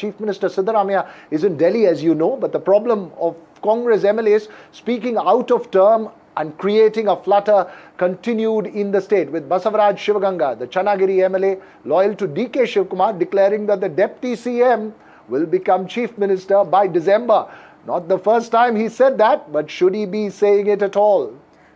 Chief Minister Siddaramaiah is in Delhi, as you know, but the problem of Congress MLAs speaking out of term and creating a flutter continued in the state, with Basavaraj Shivaganga, the Chanagiri MLA, loyal to DK Shivakumar, declaring that the Deputy CM will become Chief Minister by December. Not the first time he said that, but should he be saying it at all?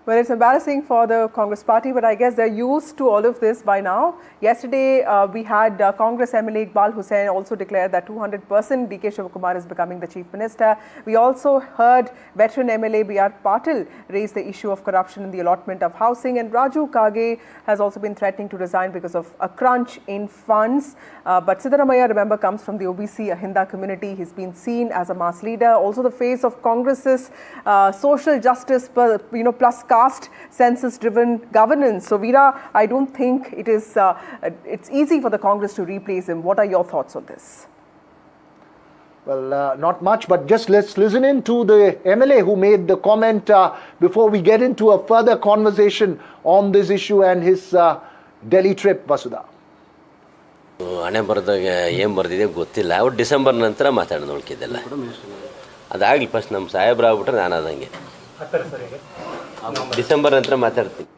Well, it's embarrassing for the Congress party, but I guess they're used to all of this by now. Yesterday, we had Congress MLA Iqbal Hussain also declare that 200% DK Shivakumar is becoming the Chief Minister. We also heard veteran MLA B.R. Patil raise the issue of corruption in the allotment of housing, and Raju Kage has also been threatening to resign because of a crunch in funds. But Siddaramaiah, remember, comes from the OBC Ahinda community. He's been seen as a mass leader, also the face of Congress's social justice, plus caste census-driven governance. So, Veera, I don't think it is it's easy for the Congress to replace him. What are your thoughts on this? Well, not much, but just let's listen in to the MLA who made the comment before we get into a further conversation on this issue and his Delhi trip, Vasudha. ಹಣೆ ಬರೆದಾಗ ಏನು ಬರೆದಿದೆ ಗೊತ್ತಿಲ್ಲ. ಅವ್ರು December ನಂತರ ಮಾತಾಡೋದು ಉಳ್ಕಿದ್ದೆಲ್ಲ ಅದಾಗಲಿ. First ನಮ್ಮ ಸಾಹೇಬ್ರು ಆಗ್ಬಿಟ್ರೆ ನಾನು ಅದಂಗೆ ಡಿಸೆಂಬರ್ ನಂತರ ಮಾತಾಡ್ತೀನಿ.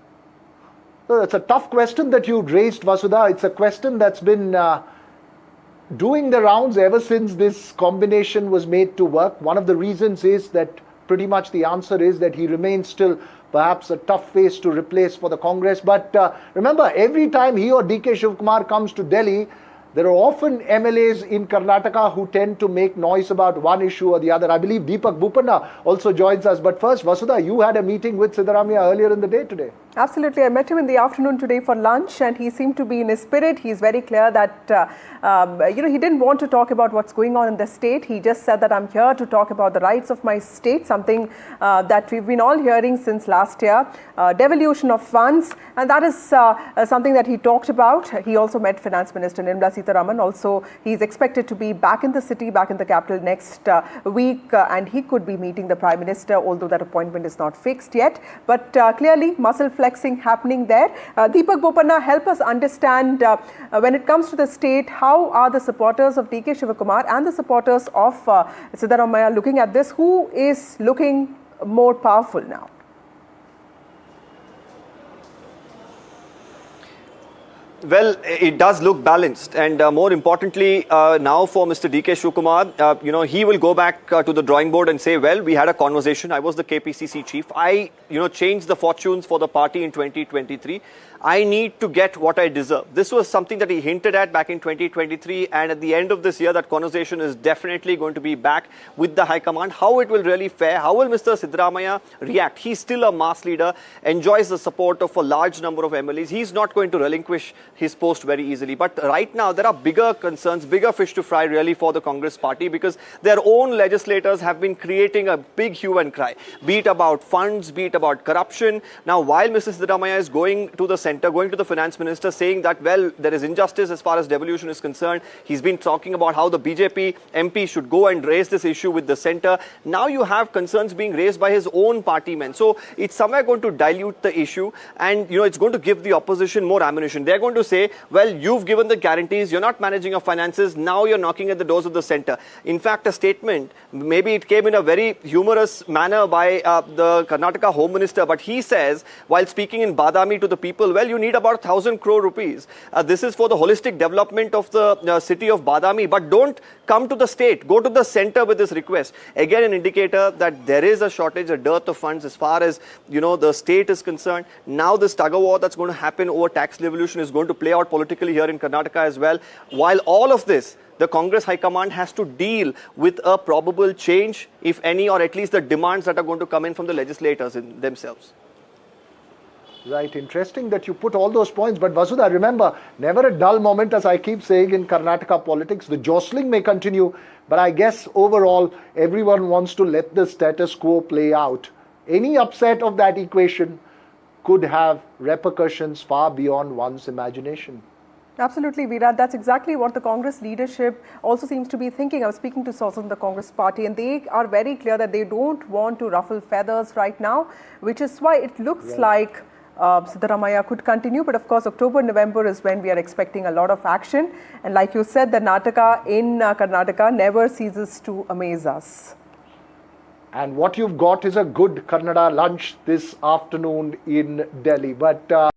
It's a tough question that you raised, Vasudha. It's a question that's been doing the rounds ever since this combination was made to work. One of the reasons is that pretty much the answer is that he remains still perhaps a tough face to replace for the Congress. But remember, every time he or DK Shivakumar comes to Delhi, there are often MLAs in Karnataka who tend to make noise about one issue or the other. I believe Deepak Bopanna also joins us. But first, Vasudha, you had a meeting with Siddaramaiah earlier in the day today. Absolutely. I met him in the afternoon today for lunch, and he seemed to be in his spirit. He's very clear that, he didn't want to talk about what's going on in the state. He just said that I'm here to talk about the rights of my state, something that we've been all hearing since last year, devolution of funds, and that is something that he talked about. He also met Finance Minister Nirmala Sitharaman. Also, he's expected to be back in the city, back in the capital next week, and he could be meeting the Prime Minister, although that appointment is not fixed yet. But clearly, muscle flexing happening there. Deepak Bopanna, help us understand when it comes to the state, how are the supporters of DK Shivakumar and the supporters of Siddaramaiah looking at this? Who is looking more powerful now? Well, it does look balanced, and more importantly, now for Mr. DK Shivakumar, he will go back to the drawing board and say, well, we had a conversation. I was the KPCC chief. I, changed the fortunes for the party in 2023. I need to get what I deserve. This was something that he hinted at back in 2023, and at the end of this year, that conversation is definitely going to be back with the High Command. How it will really fare? How will Mr. Siddaramaiah react? He's still a mass leader, enjoys the support of a large number of MLAs. He's not going to relinquish his post very easily. But right now, there are bigger concerns, bigger fish to fry really for the Congress party, because their own legislators have been creating a big hue and cry, be it about funds, be it about corruption. Now, while Mr. Siddaramaiah is going to the center, going to the finance minister, saying that, well, there is injustice as far as devolution is concerned. He's been talking about how the BJP MP should go and raise this issue with the center. Now you have concerns being raised by his own party men. So it's somewhere going to dilute the issue, and it's going to give the opposition more ammunition. They're going to say, well, you've given the guarantees, you're not managing your finances, now you're knocking at the doors of the center. In fact, a statement, maybe it came in a very humorous manner by the Karnataka Home Minister, but he says, while speaking in Badami to the people, well, you need about 1,000 crore rupees. This is for the holistic development of the city of Badami, but don't come to the state. Go to the center with this request. Again, an indicator that there is a shortage, a dearth of funds as far as, the state is concerned. Now this tug-of-war that's going to happen over tax devolution is going to play out politically here in Karnataka as well. While all of this, the Congress High Command has to deal with a probable change, if any, or at least the demands that are going to come in from the legislators in themselves. Right, interesting that you put all those points. But Vasudha, remember, never a dull moment, as I keep saying in Karnataka politics. The jostling may continue, but I guess overall, everyone wants to let the status quo play out. Any upset of that equation could have repercussions far beyond one's imagination. Absolutely, Veera. That's exactly what the Congress leadership also seems to be thinking. I was speaking to sources in the Congress party, and they are very clear that they don't want to ruffle feathers right now, which is why it looks like Siddaramaiah could continue. But of course, October, November is when we are expecting a lot of action. And like you said, the Nataka in Karnataka never ceases to amaze us. And what you've got is a good Kannada lunch this afternoon in Delhi. But